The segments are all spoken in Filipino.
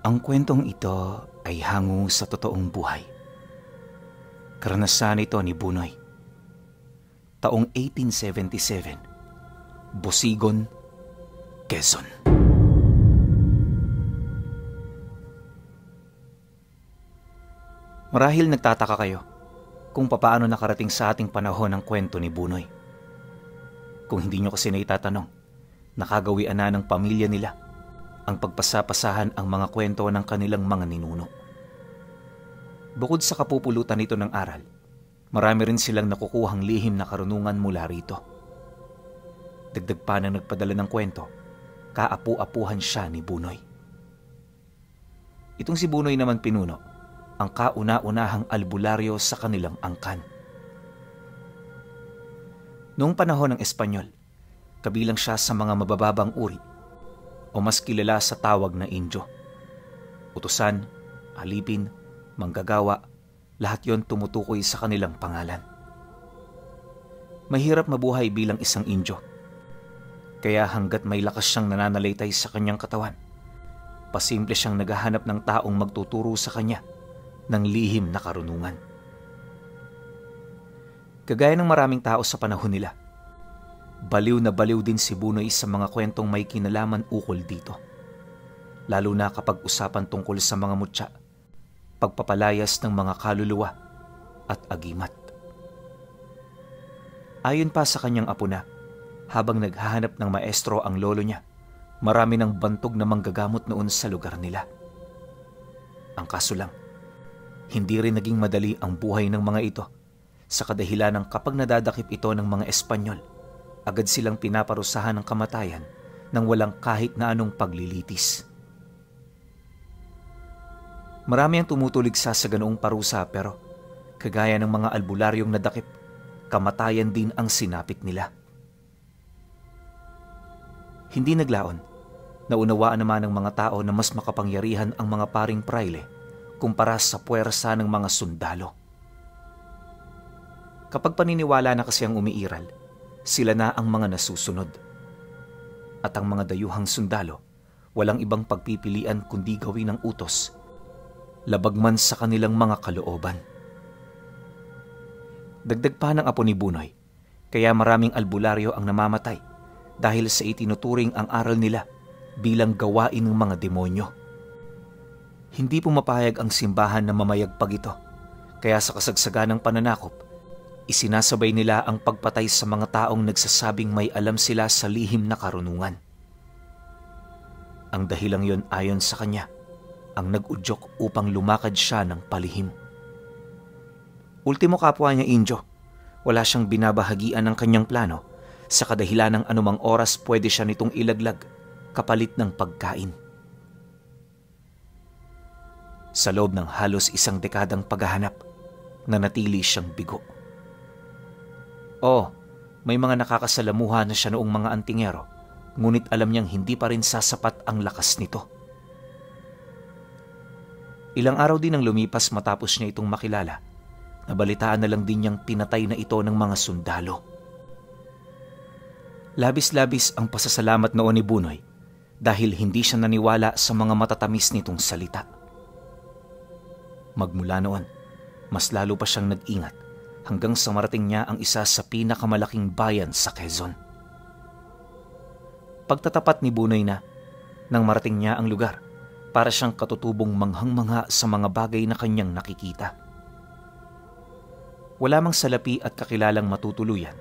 Ang kwentong ito ay hango sa totoong buhay. Karanasan ito ni Bunoy. Taong 1877, Bosigon, Quezon. Marahil nagtataka kayo kung papaano nakarating sa ating panahon ang kwento ni Bunoy. Kung hindi nyo kasi naitatanong, nakagawian na ng pamilya nila ang pagpasapasahan ang mga kwento ng kanilang mga ninuno. Bukod sa kapupulutan nito ng aral, marami rin silang nakukuhang lihim na karunungan mula rito. Dagdag pa na nagpadala ng kwento, kaapu-apuhan siya ni Bunoy. Itong si Bunoy naman pinuno ang kauna-unahang albularyo sa kanilang angkan. Noong panahon ng Espanyol, kabilang siya sa mga mabababang uri o mas kilala sa tawag na Indio. Utusan, alipin, manggagawa, lahat yon tumutukoy sa kanilang pangalan. Mahirap mabuhay bilang isang Indio. Kaya hanggat may lakas siyang nananalaytay sa kanyang katawan, pasimple siyang naghahanap ng taong magtuturo sa kanya ng lihim na karunungan. Kagaya ng maraming tao sa panahon nila, baliw na baliw din si Bunoy sa mga kwentong may kinalaman ukol dito. Lalo na kapag usapan tungkol sa mga mutya, pagpapalayas ng mga kaluluwa at agimat. Ayon pa sa kanyang apo na, habang naghahanap ng maestro ang lolo niya, marami ng bantog na manggagamot noon sa lugar nila. Ang kaso lang, hindi rin naging madali ang buhay ng mga ito sa kadahilan ng kapag nadadakip ito ng mga Espanyol, agad silang pinaparusahan ng kamatayan nang walang kahit na anong paglilitis. Marami ang tumutuligsa sa ganoong parusa pero kagaya ng mga albularyong nadakip, kamatayan din ang sinapit nila. Hindi naglaon, naunawaan naman ng mga tao na mas makapangyarihan ang mga paring praile kumpara sa puwersa ng mga sundalo. Kapag paniniwala na kasi ang umiiral, sila na ang mga nasusunod. At ang mga dayuhang sundalo, walang ibang pagpipilian kundi gawin ng utos, labag man sa kanilang mga kalooban. Dagdag pa ng apo ni Bunoy, kaya maraming albularyo ang namamatay dahil sa itinuturing ang aral nila bilang gawain ng mga demonyo. Hindi pumapayag ang simbahan na mamayagpag ito, kaya sa kasagsagan ng pananakop, isinasabay nila ang pagpatay sa mga taong nagsasabing may alam sila sa lihim na karunungan. Ang dahilang yon ayon sa kanya, ang nag-udyok upang lumakad siya ng palihim. Ultimo kapwa niya Indio, wala siyang binabahagian ng kanyang plano sa kadahilan ng anumang oras pwede siya nitong ilaglag kapalit ng pagkain. Sa loob ng halos isang dekadang paghahanap, nanatili siyang bigo. May mga nakakasalamuha na siya noong mga antingero, ngunit alam niyang hindi pa rin sasapat ang lakas nito. Ilang araw din ang lumipas matapos niya itong makilala, nabalitaan na lang din niyang pinatay na ito ng mga sundalo. Labis-labis ang pasasalamat noon ni Bunoy dahil hindi siya naniwala sa mga matatamis nitong salita. Magmula noon, mas lalo pa siyang nag-ingat hanggang sa marating niya ang isa sa pinakamalaking bayan sa Quezon. Pagtatapat ni Bunoy na, nang marating niya ang lugar, para siyang katutubong manghang-mangha sa mga bagay na kanyang nakikita. Wala mang salapi at kakilalang matutuluyan.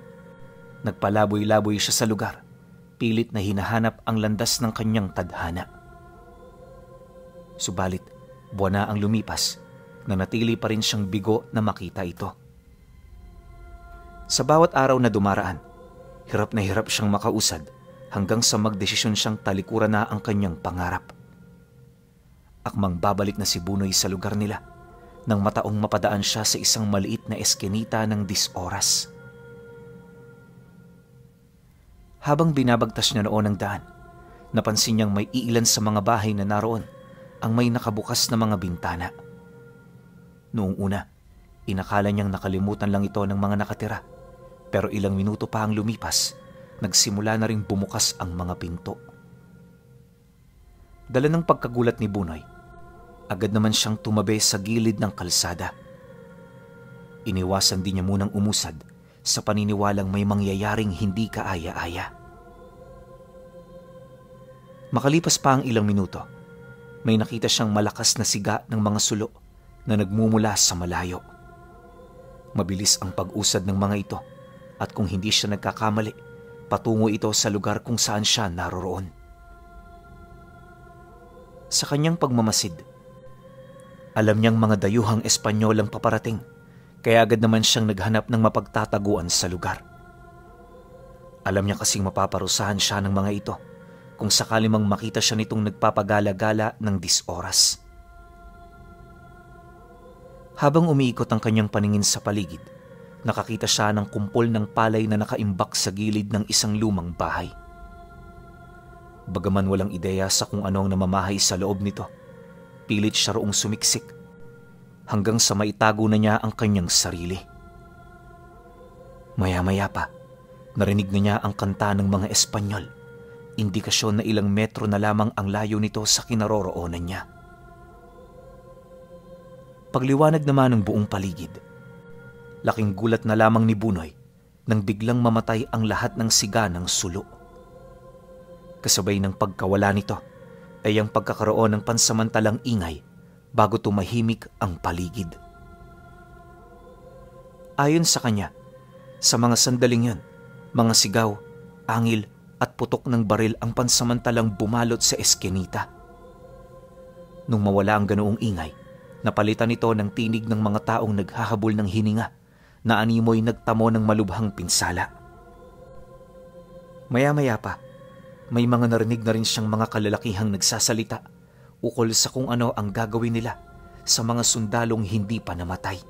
Nagpalaboy-laboy siya sa lugar, pilit na hinahanap ang landas ng kanyang tadhana. Subalit, buwan na ang lumipas, nanatili pa rin siyang bigo na makita ito. Sa bawat araw na dumaraan, hirap na hirap siyang makausad hanggang sa magdesisyon siyang talikuran na ang kanyang pangarap. Akmang babalik na si Bunoy sa lugar nila nang mataong mapadaan siya sa isang maliit na eskinita ng 10 oras. Habang binabagtas niya noon ang daan, napansin niyang may iilan sa mga bahay na naroon ang may nakabukas na mga bintana. Noong una, inakala niyang nakalimutan lang ito ng mga nakatira, pero ilang minuto pa ang lumipas, nagsimula na ring bumukas ang mga pinto. Dala ng pagkagulat ni Bunoy, Agad naman siyang tumabi sa gilid ng kalsada. Iniwasan din niya munang umusad sa paniniwalang may mangyayaring hindi kaaya-aya. Makalipas pa ang ilang minuto, may nakita siyang malakas na siga ng mga sulo na nagmumula sa malayo. Mabilis ang pag-usad ng mga ito at kung hindi siya nagkakamali, patungo ito sa lugar kung saan siya naroroon. Sa kanyang pagmamasid, alam niyang mga dayuhang Espanyol ang paparating, kaya agad naman siyang naghanap ng mapagtataguan sa lugar. Alam niya kasing mapaparusahan siya ng mga ito kung sakali mang makita siya nitong nagpapagala-gala ng 10 oras. Habang umiikot ang kanyang paningin sa paligid, nakakita siya ng kumpol ng palay na nakaimbak sa gilid ng isang lumang bahay. Bagaman walang ideya sa kung ano ang namamahay sa loob nito, pilit siya roong sumiksik hanggang sa maitago na niya ang kanyang sarili. Maya-maya pa, narinig na niya ang kanta ng mga Espanyol, indikasyon na ilang metro na lamang ang layo nito sa kinaroroonan niya. Pagliwanag naman ng buong paligid, laking gulat na lamang ni Bunoy nang biglang mamatay ang lahat ng siga ng sulo. Kasabay ng pagkawala nito ay ang pagkakaroon ng pansamantalang ingay bago tumahimik ang paligid. Ayon sa kanya, sa mga sandaling yun, mga sigaw, angil at putok ng baril ang pansamantalang bumalot sa eskinita. Nung mawala ang ganoong ingay, napalitan ito ng tinig ng mga taong naghahabol ng hininga na animoy nagtamo ng malubhang pinsala. Maya-maya pa, may mga narinig na rin siyang mga kalalakihang nagsasalita ukol sa kung ano ang gagawin nila sa mga sundalong hindi pa namatay.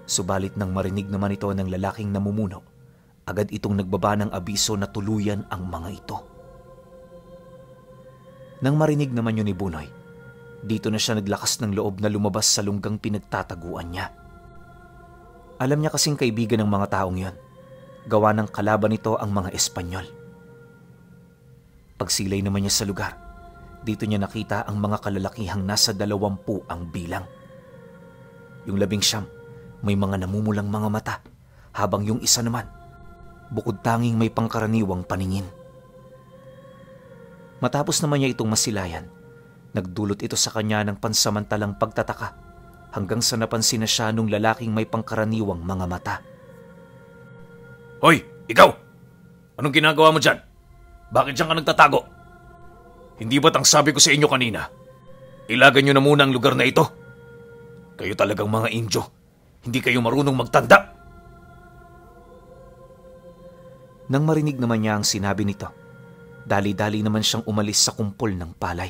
Subalit nang marinig naman ito ng lalaking namumuno, agad itong nagbaba ng abiso na tuluyan ang mga ito. Nang marinig naman yun ni Bunoy, dito na siya naglakas ng loob na lumabas sa lunggang pinagtataguan niya. Alam niya kasing kaibigan ng mga taong yon, gawa ng kalaban nito ang mga Espanyol. Pagsilay naman niya sa lugar, dito niya nakita ang mga kalalakihang nasa 20 ang bilang. Yung 19, may mga namumulang mga mata, habang yung isa naman, bukod tanging may pangkaraniwang paningin. Matapos naman niya itong masilayan, nagdulot ito sa kanya ng pansamantalang pagtataka hanggang sa napansin na siya nung lalaking may pangkaraniwang mga mata. Hoy, ikaw! Anong ginagawa mo dyan? Bakit dyan ka nagtatago? Hindi ba't ang sabi ko sa inyo kanina, ilagan nyo na muna ang lugar na ito? Kayo talagang mga Indio, hindi kayo marunong magtanda. Nang marinig naman niya ang sinabi nito, dali-dali naman siyang umalis sa kumpol ng palay.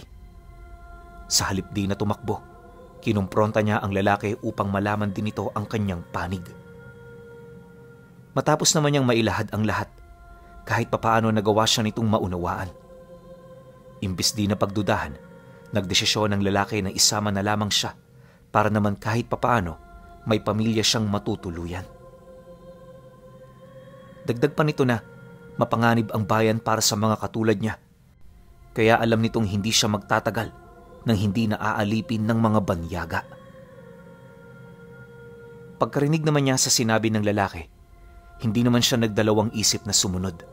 Sa halip di na tumakbo, kinumpronta niya ang lalaki upang malaman din ito ang kanyang panig. Matapos naman niyang mailahad ang lahat, kahit papaano nagawa siya nitong maunawaan. Imbis di na pagdudahan, nagdesisyon ng lalaki na isama na lamang siya para naman kahit papaano may pamilya siyang matutuluyan. Dagdag pa nito na mapanganib ang bayan para sa mga katulad niya, kaya alam nitong hindi siya magtatagal nang hindi na aalipin ng mga banyaga. Pagkarinig naman niya sa sinabi ng lalaki, hindi naman siya nagdalawang isip na sumunod.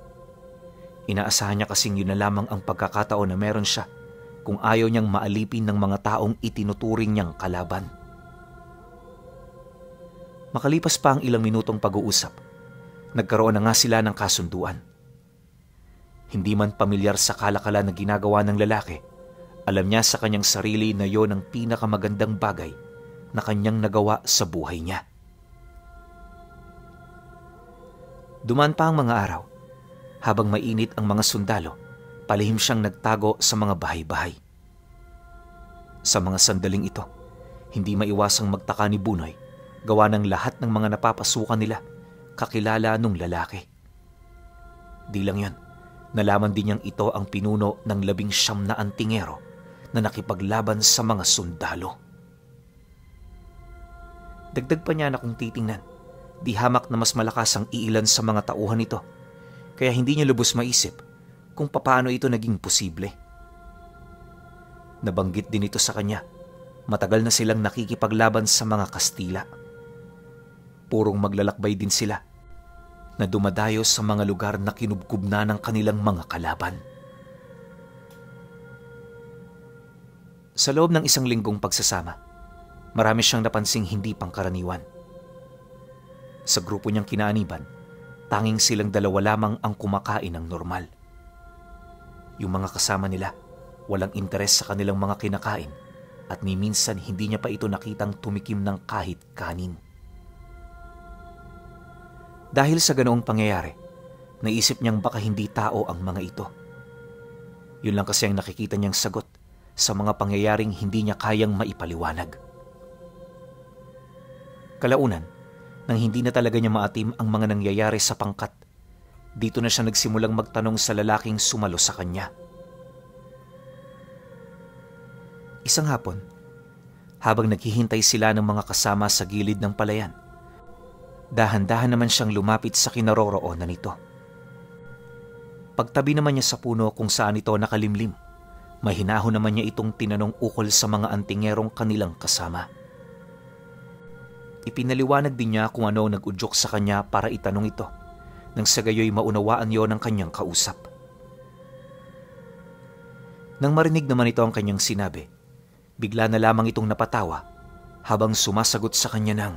Inaasahan niya kasing yun na lamang ang pagkakataon na meron siya kung ayaw niyang maalipin ng mga taong itinuturing niyang kalaban. Makalipas pa ang ilang minutong pag-uusap, nagkaroon na nga sila ng kasunduan. Hindi man pamilyar sa kalakalan na ginagawa ng lalaki, alam niya sa kanyang sarili na yon ang pinakamagandang bagay na kanyang nagawa sa buhay niya. Dumaan pa ang mga araw. Habang mainit ang mga sundalo, palihim siyang nagtago sa mga bahay-bahay. Sa mga sandaling ito, hindi maiwasang magtaka ni Bunoy, gawa ng lahat ng mga napapasukan nila, kakilala nung lalaki. Di lang yon, nalaman din niyang ito ang pinuno ng 19 na antingero na nakipaglaban sa mga sundalo. Dagdag pa niya na kung titingnan, di hamak na mas malakas ang iilan sa mga tauhan nito, kaya hindi niya lubos maisip kung papaano ito naging posible. Nabanggit din ito sa kanya. Matagal na silang nakikipaglaban sa mga Kastila. Purong maglalakbay din sila na dumadayo sa mga lugar na kinubkub na ng kanilang mga kalaban. Sa loob ng 1 linggong pagsasama, marami siyang napansing hindi pangkaraniwan. Sa grupo niyang kinaaniban, tanging silang 2 lamang ang kumakain ng normal. Yung mga kasama nila, walang interes sa kanilang mga kinakain at ni minsan hindi niya pa ito nakitang tumikim ng kahit kanin. Dahil sa ganoong pangyayari, naisip niyang baka hindi tao ang mga ito. Yun lang kasi ang nakikita niyang sagot sa mga pangyayaring hindi niya kayang maipaliwanag. Kalaunan, nang hindi na talaga niya maatim ang mga nangyayari sa pangkat, dito na siya nagsimulang magtanong sa lalaking sumalo sa kanya. Isang hapon, habang naghihintay sila ng mga kasama sa gilid ng palayan, dahan-dahan naman siyang lumapit sa kinaroroonan nito. Pagtabi naman niya sa puno kung saan ito nakalimlim, mahinahon naman niya itong tinanong ukol sa mga antingerong kanilang kasama. Ipinaliwanag din niya kung ano nag-udyok sa kanya para itanong ito, nang sa gayoy maunawaan yon ng kanyang kausap. Nang marinig naman ito ang kanyang sinabi, bigla na lamang itong napatawa habang sumasagot sa kanya ng,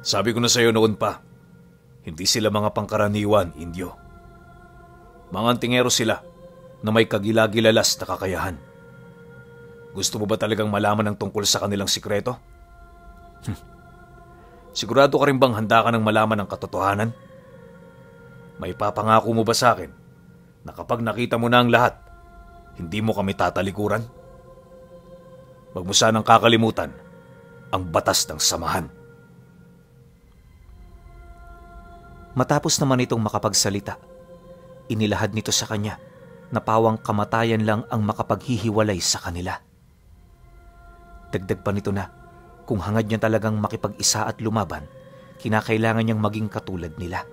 Sabi ko na sa'yo noon pa, hindi sila mga pangkaraniwan, Indio. Mga antingero sila na may kagilagilalas na kakayahan. Gusto mo ba talagang malaman ang tungkol sa kanilang sikreto? Sigurado ka rin bang handa ka ng malaman ang katotohanan? May papangako mo ba sa akin na kapag nakita mo na ang lahat, hindi mo kami tatalikuran? Wag mo sanang kakalimutan ang batas ng samahan. Matapos naman itong makapagsalita, inilahad nito sa kanya na pawang kamatayan lang ang makapaghihiwalay sa kanila. Dagdag pa nito na kung hangad niya talagang makipag-isa at lumaban, kinakailangan niyang maging katulad nila.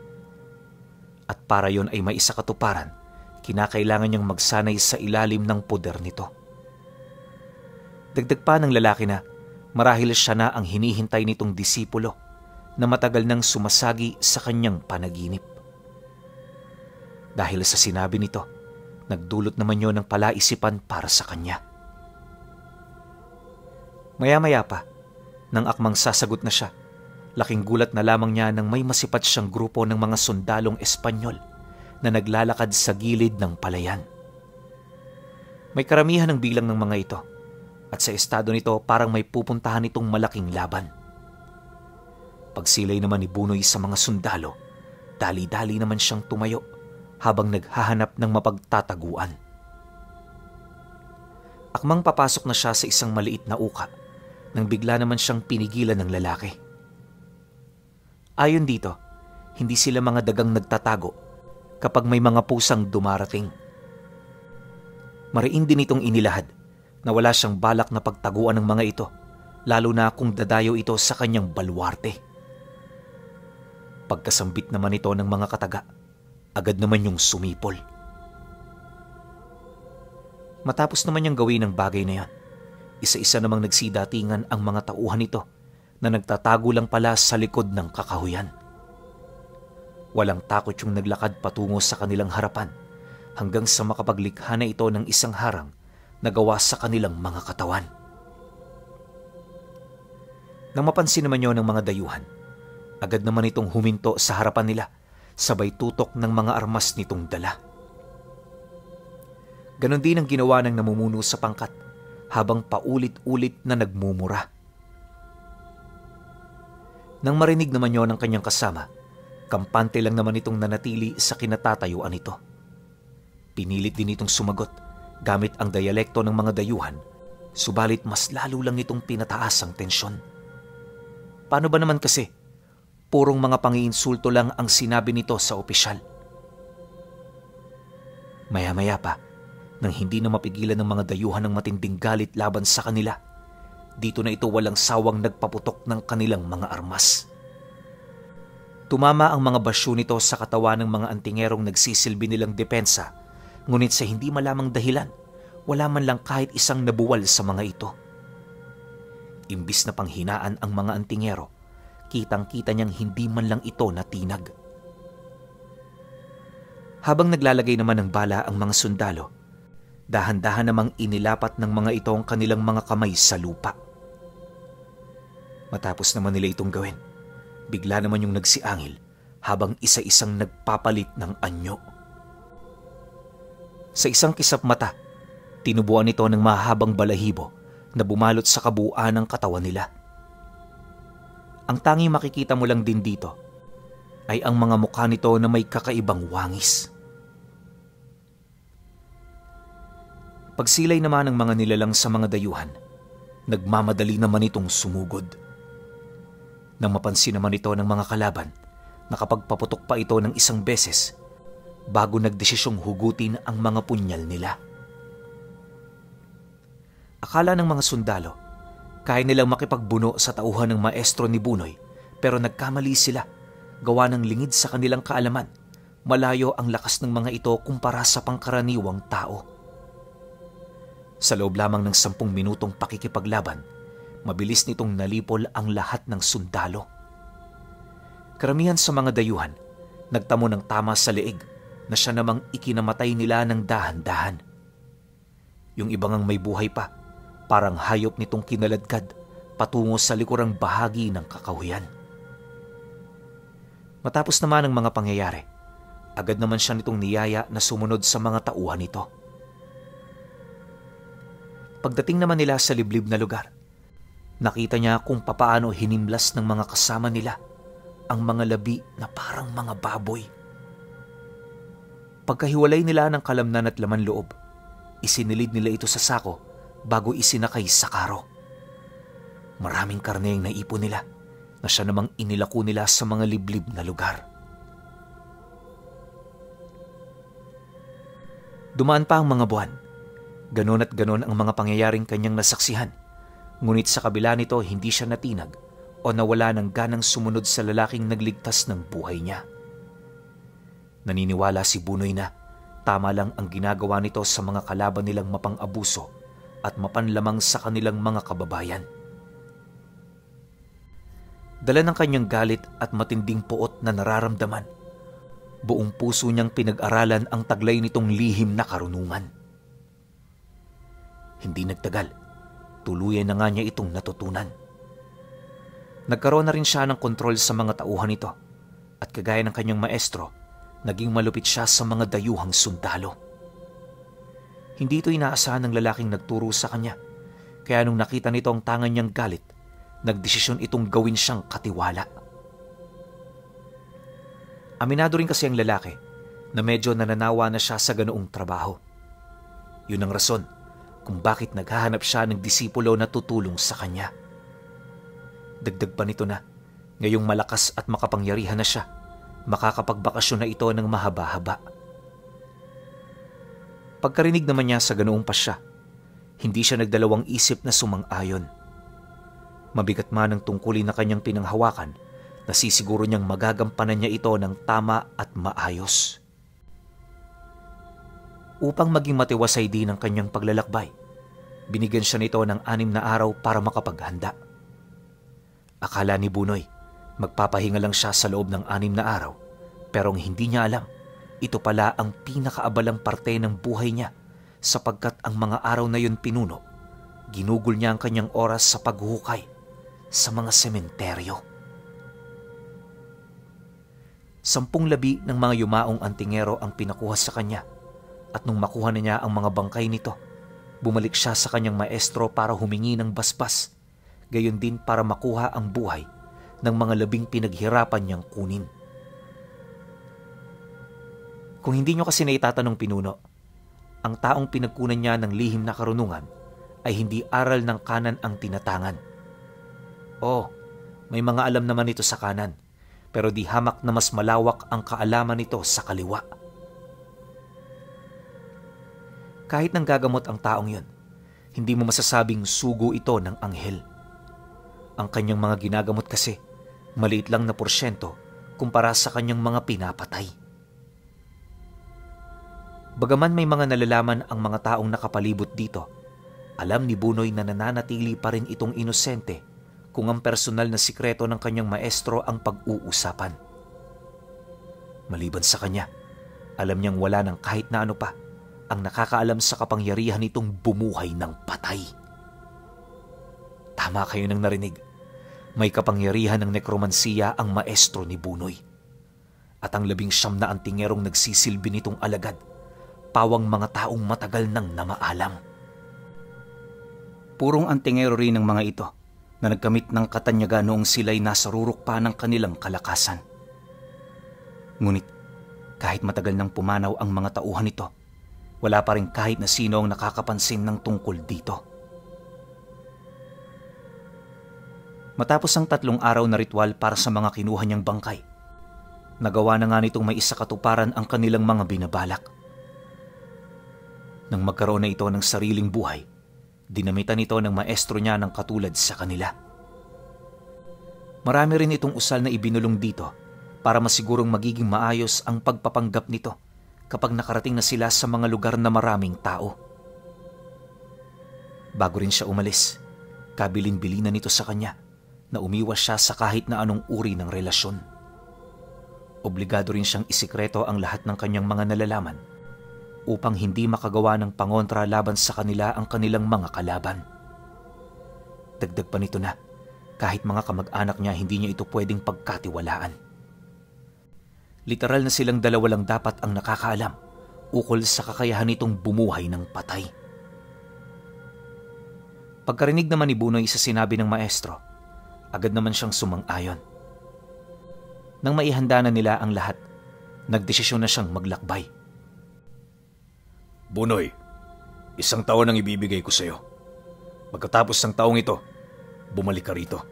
At para yon ay may isa katuparan, kinakailangan niyang magsanay sa ilalim ng poder nito. Dagdag pa ng lalaki na marahil siya na ang hinihintay nitong disipulo na matagal nang sumasagi sa kanyang panaginip. Dahil sa sinabi nito, nagdulot naman yon ng palaisipan para sa kanya. Maya-maya pa, nang akmang sasagot na siya, laking gulat na lamang niya nang may masipat siyang grupo ng mga sundalong Espanyol na naglalakad sa gilid ng palayan. May karamihan ng bilang ng mga ito at sa estado nito parang may pupuntahan itong malaking laban. Pagsilay naman ni Bunoy sa mga sundalo, dali-dali naman siyang tumayo habang naghahanap ng mapagtataguan. Akmang papasok na siya sa isang maliit na uka nang bigla naman siyang pinigilan ng lalaki. Ayon dito, hindi sila mga dagang nagtatago kapag may mga pusang dumarating. Mariin din itong inilahad na wala siyang balak na pagtaguan ng mga ito, lalo na kung dadayo ito sa kanyang baluarte. Pagkasambit naman ito ng mga kataga, agad naman yung sumipol. Matapos naman niyang gawin ang bagay na yan, isa-isa namang nagsidatingan ang mga tauhan nito na nagtatago lang pala sa likod ng kakahuyan. Walang takot yung naglakad patungo sa kanilang harapan hanggang sa makapaglikha na ito ng isang harang na gawa sa kanilang mga katawan. Nang mapansin naman yun ng mga dayuhan, agad naman itong huminto sa harapan nila, sabay tutok ng mga armas nitong dala. Ganon din ang ginawa ng namumuno sa pangkat habang paulit-ulit na nagmumura. Nang marinig naman yon ng kanyang kasama, kampante lang naman itong nanatili sa kinatatayuan nito. Pinilit din itong sumagot gamit ang dialekto ng mga dayuhan, subalit mas lalo lang itong pinataas ang tensyon. Paano ba naman kasi? Purong mga pangiinsulto lang ang sinabi nito sa opisyal. Maya-maya pa, nang hindi na mapigilan ng mga dayuhan ng matinding galit laban sa kanila, dito na ito walang sawang nagpaputok ng kanilang mga armas. Tumama ang mga basyo nito sa katawan ng mga antingerong nagsisilbi nilang depensa Ngunit sa hindi malamang dahilan, wala man lang kahit isang nabuwal sa mga ito. Imbis na panghinaan ang mga antingero, kitang-kita niyang hindi man lang ito natinag. Habang naglalagay naman ng bala ang mga sundalo, dahan-dahan namang inilapat ng mga ito ang kanilang mga kamay sa lupa. Matapos naman nila itong gawin, bigla naman yung nagsiangil habang isa-isang nagpapalit ng anyo. Sa isang kisap mata, tinubuan ito ng mahabang balahibo na bumalot sa kabuuan ng katawan nila. Ang tanging makikita mo lang din dito ay ang mga mukha nito na may kakaibang wangis. Pagsilay naman ng mga nilalang sa mga dayuhan, nagmamadali naman itong sumugod. Nang mapansin naman ito ng mga kalaban, nakapagpaputok pa ito ng isang beses bago nagdesisyong hugutin ang mga punyal nila. Akala ng mga sundalo, kaya nilang makipagbuno sa tauhan ng maestro ni Bunoy, pero nagkamali sila. Gawa ng lingid sa kanilang kaalaman, malayo ang lakas ng mga ito kumpara sa pangkaraniwang tao. Sa loob lamang ng 10 minutong pakikipaglaban, mabilis nitong nalipol ang lahat ng sundalo. Karamihan sa mga dayuhan, nagtamo ng tama sa leeg na siya namang ikinamatay nila ng dahan-dahan. Yung ibang ang may buhay pa, parang hayop nitong kinaladkad patungo sa likurang bahagi ng kakahuyan. Matapos naman ang mga pangyayari, agad naman siya nitong niyaya na sumunod sa mga tauhan nito. Pagdating naman nila sa liblib na lugar, nakita niya kung papaano hinimlas ng mga kasama nila ang mga labi na parang mga baboy. Pagkahiwalay nila ng kalamnan at laman loob, isinilid nila ito sa sako bago isinakay sa karo. Maraming karne ang naipon nila na siya namang inilako nila sa mga liblib na lugar. Dumaan pa ang mga buwan. Ganon at ganon ang mga pangyayaring kanyang nasaksihan. Ngunit sa kabila nito, hindi siya natinag o nawala ng ganang sumunod sa lalaking nagligtas ng buhay niya. Naniniwala si Bunoy na tama lang ang ginagawa nito sa mga kalaban nilang mapang-abuso at mapanlamang sa kanilang mga kababayan. Dala ng kanyang galit at matinding puot na nararamdaman, buong puso niyang pinag-aralan ang taglay nitong lihim na karunungan. Hindi nagtagal, tuluyan na nga niya itong natutunan. Nagkaroon na rin siya ng kontrol sa mga tauhan nito at kagaya ng kanyang maestro, naging malupit siya sa mga dayuhang sundalo. Hindi ito inaasahan ng lalaking nagturo sa kanya, kaya nung nakita nito ang tangan niyang galit, nagdesisyon itong gawin siyang katiwala. Aminado rin kasi ang lalaki na medyo nananawa na siya sa ganoong trabaho. Yun ang rason kung bakit naghahanap siya ng disipulo na tutulong sa kanya. Dagdag pa nito na, ngayong malakas at makapangyarihan na siya, makakapagbakasyon na ito ng mahaba-haba. Pagkarinig naman niya sa ganoong pasya, hindi siya nagdalawang isip na sumang-ayon. Mabigat man ang tungkulin na kanyang pinanghawakan, nasisiguro niyang magagampanan niya ito ng tama at maayos. Upang maging matiwasay din ang kanyang paglalakbay, binigyan siya nito ng 6 na araw para makapaghanda. Akala ni Bunoy, magpapahinga lang siya sa loob ng 6 na araw, pero hindi niya alam, ito pala ang pinakaabalang parte ng buhay niya sapagkat ang mga araw na yun pinuno, ginugol niya ang kanyang oras sa paghuhukay sa mga sementeryo. 10 labi ng mga yumaong antingero ang pinakuha sa kanya at nung makuha na niya ang mga bangkay nito, bumalik siya sa kanyang maestro para humingi ng basbas, gayon din para makuha ang buhay ng mga labing pinaghirapan niyang kunin. Kung hindi niyo kasi naitatanong pinuno, ang taong pinagkunan niya ng lihim na karunungan ay hindi aral ng kanan ang tinatangan. May mga alam naman ito sa kanan, pero di hamak na mas malawak ang kaalaman nito sa kaliwa. Kahit nang gagamot ang taong yun, hindi mo masasabing sugo ito ng anghel. Ang kanyang mga ginagamot kasi, maliit lang na porsyento kumpara sa kanyang mga pinapatay. Bagaman may mga nalalaman ang mga taong nakapalibot dito, alam ni Bunoy na nananatili pa rin itong inosente kung ang personal na sikreto ng kanyang maestro ang pag-uusapan. Maliban sa kanya, alam niyang wala ng kahit na ano pa ang nakakaalam sa kapangyarihan nitong bumuhay ng patay. Tama kayo nang narinig. May kapangyarihan ng nekromansiya ang maestro ni Bunoy. At ang 19 na antingerong nagsisilbi nitong alagad, pawang mga taong matagal nang namaalam. Purong antingero rin ng mga ito na nagkamit ng katanyaga noong sila'y nasa rurok pa ng kanilang kalakasan. Ngunit kahit matagal nang pumanaw ang mga tauhan nito, wala pa rin kahit na sino ang nakakapansin ng tungkol dito. Matapos ang 3 araw na ritual para sa mga kinuha niyang bangkay, nagawa na nga nitong may isa katuparan ang kanilang mga binabalak. Nang magkaroon na ito ng sariling buhay, dinamitan ito ng maestro niya ng katulad sa kanila. Marami rin itong usal na ibinulong dito para masigurong magiging maayos ang pagpapanggap nito kapag nakarating na sila sa mga lugar na maraming tao. Bago rin siya umalis, kabilin-bilinan nito sa kanya na umiwas siya sa kahit na anong uri ng relasyon. Obligado rin siyang isikreto ang lahat ng kanyang mga nalalaman upang hindi makagawa ng pangontra laban sa kanila ang kanilang mga kalaban. Dagdag pa nito na kahit mga kamag-anak niya hindi niya ito pwedeng pagkatiwalaan. Literal na silang dalawa lang dapat ang nakakaalam ukol sa kakayahan nitong bumuhay ng patay. Pagkarinig naman ni Bunoy sa sinabi ng maestro, agad naman siyang sumang-ayon. Nang maihanda na nila ang lahat, nagdesisyon na siyang maglakbay. Bunoy, 1 taon ang ibibigay ko sa iyo. Pagkatapos ng taong ito, bumalik ka rito.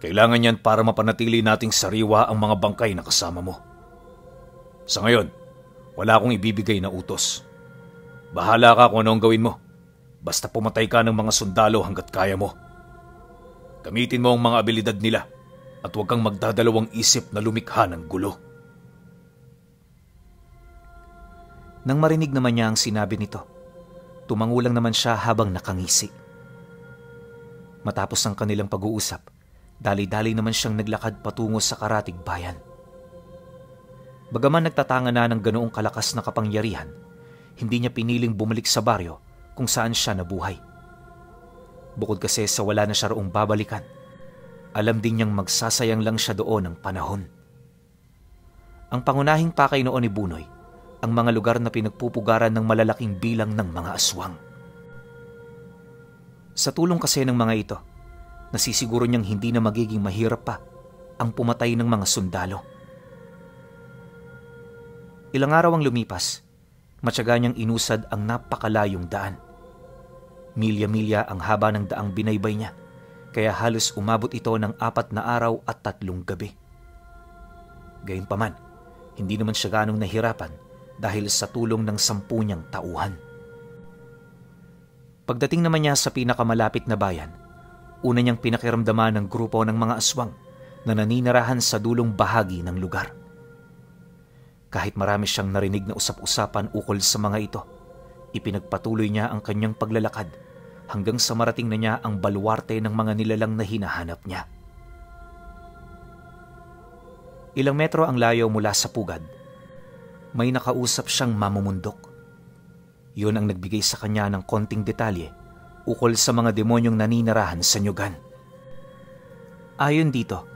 Kailangan yan para mapanatili nating sariwa ang mga bangkay na kasama mo. Sa ngayon, wala akong ibibigay na utos. Bahala ka kung ano ang gawin mo. Basta pumatay ka ng mga sundalo hanggat kaya mo. Gamitin mo ang mga abilidad nila at huwag kang magdadalawang isip na lumikha ng gulo. Nang marinig naman niya ang sinabi nito, tumangulang naman siya habang nakangisi. Matapos ang kanilang pag-uusap, dali-dali naman siyang naglakad patungo sa karatig bayan. Bagaman nagtatanga na ng ganoong kalakas na kapangyarihan, hindi niya piniling bumalik sa baryo kung saan siya nabuhay. Bukod kasi sa wala na siya roong babalikan, alam din niyang magsasayang lang siya doon ng panahon. Ang pangunahing pakay noon ni Bunoy, ang mga lugar na pinagpupugaran ng malalaking bilang ng mga aswang. Sa tulong kasi ng mga ito, nasisiguro niyang hindi na magiging mahirap pa ang pumatay ng mga sundalo. Ilang araw ang lumipas, matyaga niyang inusad ang napakalayong daan. Milya-milya ang haba ng daang binaybay niya, kaya halos umabot ito ng 4 na araw at 3 gabi. Gayunpaman, hindi naman siya ganong nahirapan dahil sa tulong ng 10 niyang tauhan. Pagdating naman niya sa pinakamalapit na bayan, una niyang pinakiramdaman ng grupo ng mga aswang na naninirahan sa dulong bahagi ng lugar. Kahit marami siyang narinig na usap-usapan ukol sa mga ito, ipinagpatuloy niya ang kanyang paglalakad hanggang sa marating na niya ang baluarte ng mga nilalang na hinahanap niya. Ilang metro ang layo mula sa pugad, may nakausap siyang mamumundok. Yun ang nagbigay sa kanya ng konting detalye ukol sa mga demonyong naninirahan sa nyugan. Ayon dito,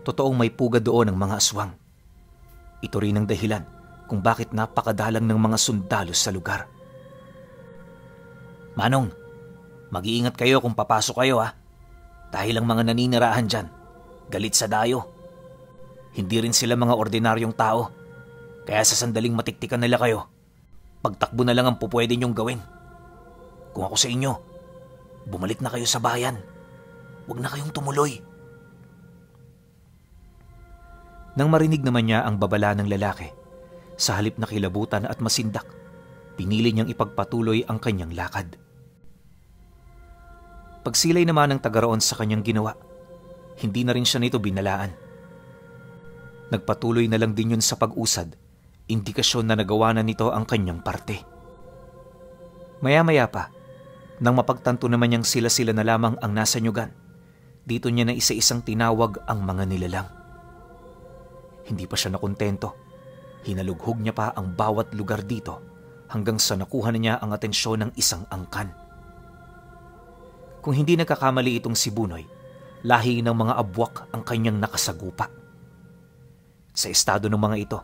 totoong may pugad doon ng mga aswang. Ito rin ang dahilan kung bakit napakadalang ng mga sundalo sa lugar. Manong, mag-iingat kayo kung papasok kayo ha. Dahil ang mga naninirahan dyan, galit sa dayo. Hindi rin sila mga ordinaryong tao. Kaya sa sandaling matiktikan nila kayo, pagtakbo na lang ang pupwede niyong gawin. Kung ako sa inyo, bumalik na kayo sa bayan. Huwag na kayong tumuloy. Nang marinig naman niya ang babala ng lalaki, sa halip na kilabutan at masindak, pinili niyang ipagpatuloy ang kanyang lakad. Pagsilay naman ng tagaroon sa kanyang ginawa, hindi na rin siya nito binalaan. Nagpatuloy na lang din yun sa pag-usad, indikasyon na nagawa na nito ang kanyang parte. Maya-maya pa, nang mapagtanto naman niyang sila-sila na lamang ang nasa nyugan, dito niya na isa-isang tinawag ang mga nilalang. Hindi pa siya nakontento. Hinalughog niya pa ang bawat lugar dito hanggang sa nakuha na niya ang atensyon ng isang angkan. Kung hindi nagkakamali itong si Bunoy, lahi ng mga abwak ang kanyang nakasagupa. Sa estado ng mga ito,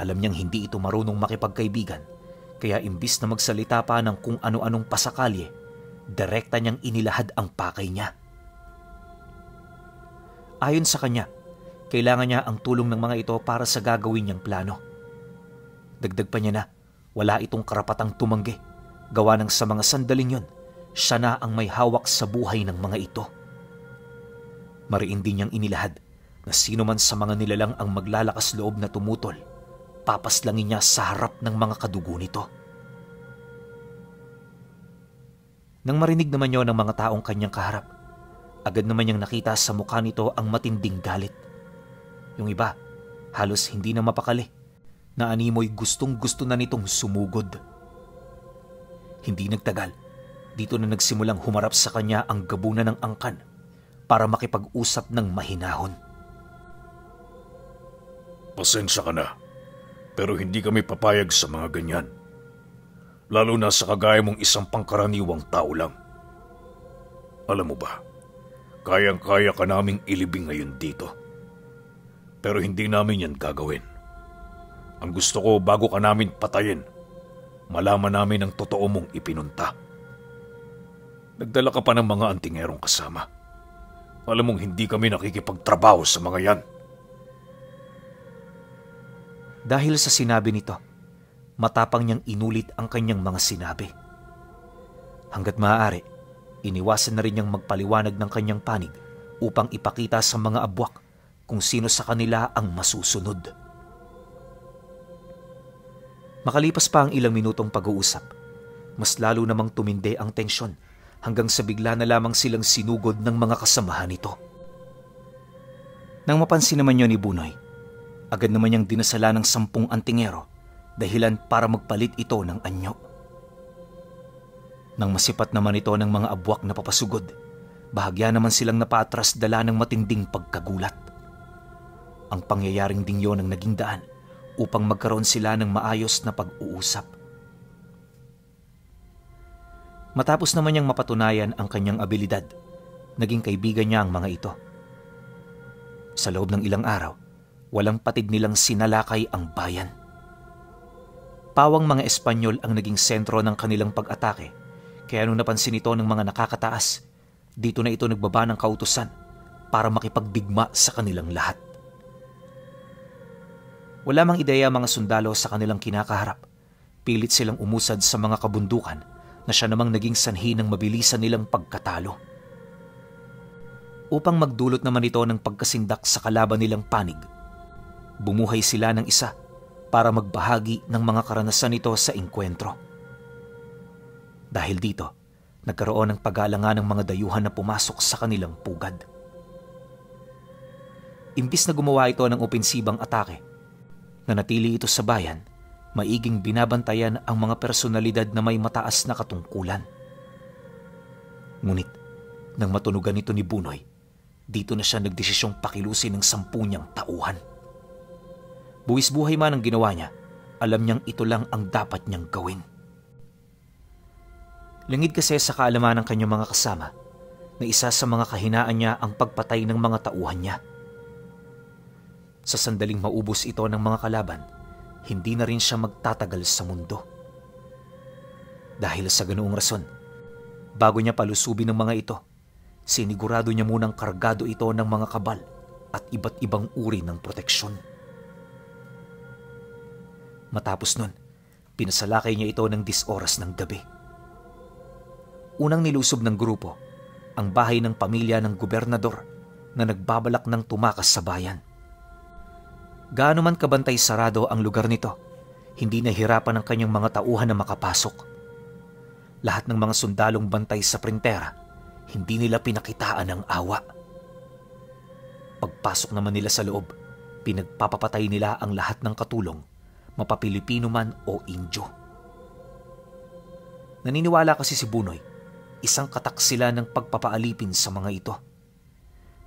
alam niyang hindi ito marunong makipagkaibigan, kaya imbis na magsalita pa ng kung ano-anong pasakalye, direkta niyang inilahad ang pakay niya. Ayon sa kanya, kailangan niya ang tulong ng mga ito para sa gagawin niyang plano. Dagdag pa niya na wala itong karapatang tumanggi, gawa ng sa mga sandaling yon, siya na ang may hawak sa buhay ng mga ito. Mariin din niyang inilahad na sino man sa mga nilalang ang maglalakas loob na tumutol, papaslangin niya sa harap ng mga kadugo nito. Nang marinig naman yon ng mga taong kanyang kaharap, agad naman niyang nakita sa mukha nito ang matinding galit. Yung iba, halos hindi na mapakali, na animoy gustong-gusto na nitong sumugod. Hindi nagtagal, dito na nagsimulang humarap sa kanya ang gabunan ng angkan para makipag-usap ng mahinahon. Pasensya ka na, pero hindi kami papayag sa mga ganyan. Lalo na sa kagaya mong isang pangkaraniwang tao lang. Alam mo ba, kayang-kaya ka naming ilibing ngayon dito. Pero hindi namin yan gagawin. Ang gusto ko bago ka namin patayin, malaman namin ang totoo mong ipinunta. Nagdala ka pa ng mga antingerong kasama. Alam mong hindi kami nakikipagtrabaho sa mga yan. Dahil sa sinabi nito, matapang niyang inulit ang kanyang mga sinabi. Hanggat maaari, iniwasan na rin niyang magpaliwanag ng kanyang panig upang ipakita sa mga abwak kung sino sa kanila ang masusunod. Makalipas pa ang ilang minutong pag-uusap, mas lalo namang tumindi ang tensyon hanggang sa bigla na lamang silang sinugod ng mga kasamahan nito. Nang mapansin naman yun ni Bunoy, agad naman niyang dinasala ng 10 antingero dahilan para magpalit ito ng anyo. Nang masipat naman ito ng mga abwak na papasugod, bahagya naman silang napatras dala ng matinding pagkagulat. Ang pangyayaring ding yon ang naging daan upang magkaroon sila ng maayos na pag-uusap. Matapos naman niyang mapatunayan ang kanyang abilidad, naging kaibigan niya ang mga ito. Sa loob ng ilang araw, walang patid nilang sinalakay ang bayan. Pawang mga Espanyol ang naging sentro ng kanilang pag-atake, kaya nung napansin ito ng mga nakakataas, dito na ito nagbaba ng kautusan para makipagdigma sa kanilang lahat. Wala mang ideya mga sundalo sa kanilang kinakaharap. Pilit silang umusad sa mga kabundukan na siya namang naging sanhi ng mabilisan nilang pagkatalo. Upang magdulot naman ito ng pagkasindak sa kalaban nilang panig, bumuhay sila ng isa para magbahagi ng mga karanasan nito sa engkwentro. Dahil dito, nagkaroon ng pag-aalangan ng mga dayuhan na pumasok sa kanilang pugad. Imbis na gumawa ito ng opensibang atake, nanatili ito sa bayan, maiging binabantayan ang mga personalidad na may mataas na katungkulan. Ngunit, nang matunugan ito ni Bunoy, dito na siya nagdesisyong pakilusin ng 10 niyang tauhan. Buwis buhay man ang ginawa niya, alam niyang ito lang ang dapat niyang gawin. Langid kasi sa kaalaman ng kanyang mga kasama na isa sa mga kahinaan niya ang pagpatay ng mga tauhan niya. Sa sandaling maubos ito ng mga kalaban, hindi na rin siya magtatagal sa mundo. Dahil sa ganoong rason, bago niya palusubin ng mga ito, sinigurado niya munang kargado ito ng mga kabal at iba't ibang uri ng proteksyon. Matapos nun, pinasalakay niya ito ng 10 oras ng gabi. Unang nilusob ng grupo, ang bahay ng pamilya ng gobernador na nagbabalak ng tumakas sa bayan. Gaano man kabantay sarado ang lugar nito, hindi nahirapan ang kanyang mga tauhan na makapasok. Lahat ng mga sundalong bantay sa printera, hindi nila pinakitaan ang awa. Pagpasok naman nila sa loob, pinagpapapatay nila ang lahat ng katulong, mapapilipino man o Indyo. Naniniwala kasi si Bunoy, isang katak sila ng pagpapaalipin sa mga ito.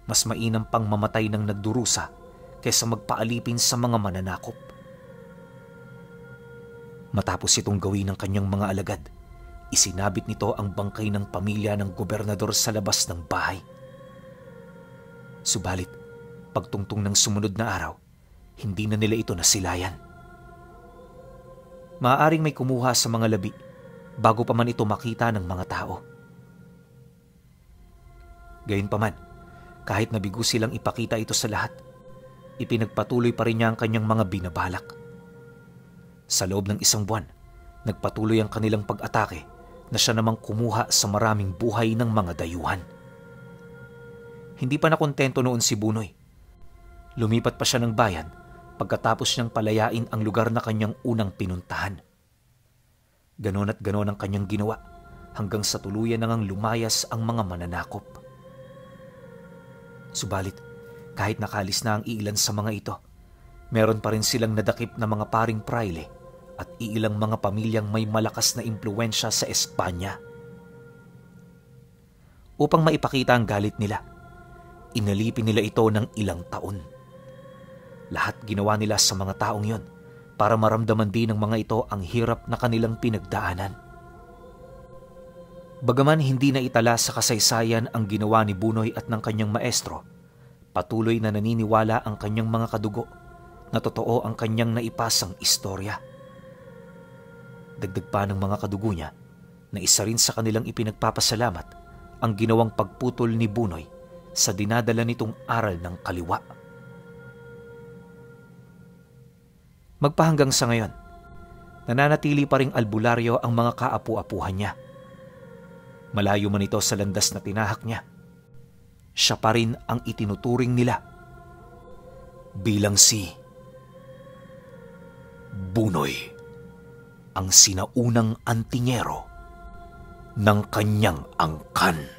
Mas mainam pang mamatay ng nagdurusa kaysa magpaalipin sa mga mananakop. Matapos itong gawin ng kanyang mga alagad, isinabit nito ang bangkay ng pamilya ng gobernador sa labas ng bahay. Subalit, pagtungtong ng sumunod na araw, hindi na nila ito nasilayan. Maaaring may kumuha sa mga labi bago pa man ito makita ng mga tao. Gayunpaman, kahit nabigo silang ipakita ito sa lahat, ipinagpatuloy pa rin niya ang kanyang mga binabalak. Sa loob ng isang buwan, nagpatuloy ang kanilang pag-atake na siya namang kumuha sa maraming buhay ng mga dayuhan. Hindi pa nakontento noon si Bunoy. Lumipat pa siya ng bayan pagkatapos niyang palayain ang lugar na kanyang unang pinuntahan. Ganon at ganon ang kanyang ginawa hanggang sa tuluyan na ngang lumayas ang mga mananakop. Subalit, kahit nakalis na ang iilan sa mga ito, meron pa rin silang nadakip na mga paring praile at iilang mga pamilyang may malakas na impluwensya sa Espanya. Upang maipakita ang galit nila, inalipin nila ito ng ilang taon. Lahat ginawa nila sa mga taong yon para maramdaman din ng mga ito ang hirap na kanilang pinagdaanan. Bagaman hindi na itala sa kasaysayan ang ginawa ni Bunoy at ng kanyang maestro, patuloy na naniniwala ang kanyang mga kadugo na totoo ang kanyang naipasang istorya. Dagdag pa ng mga kadugo niya na isa rin sa kanilang ipinagpapasalamat ang ginawang pagputol ni Bunoy sa dinadala nitong aral ng kaliwa. Magpahanggang sa ngayon, nananatili pa ring albularyo ang mga kaapu-apuhan niya. Malayo man ito sa landas na tinahak niya, siya pa rin ang itinuturing nila bilang si Bunoy, ang sinaunang antingero ng kanyang angkan.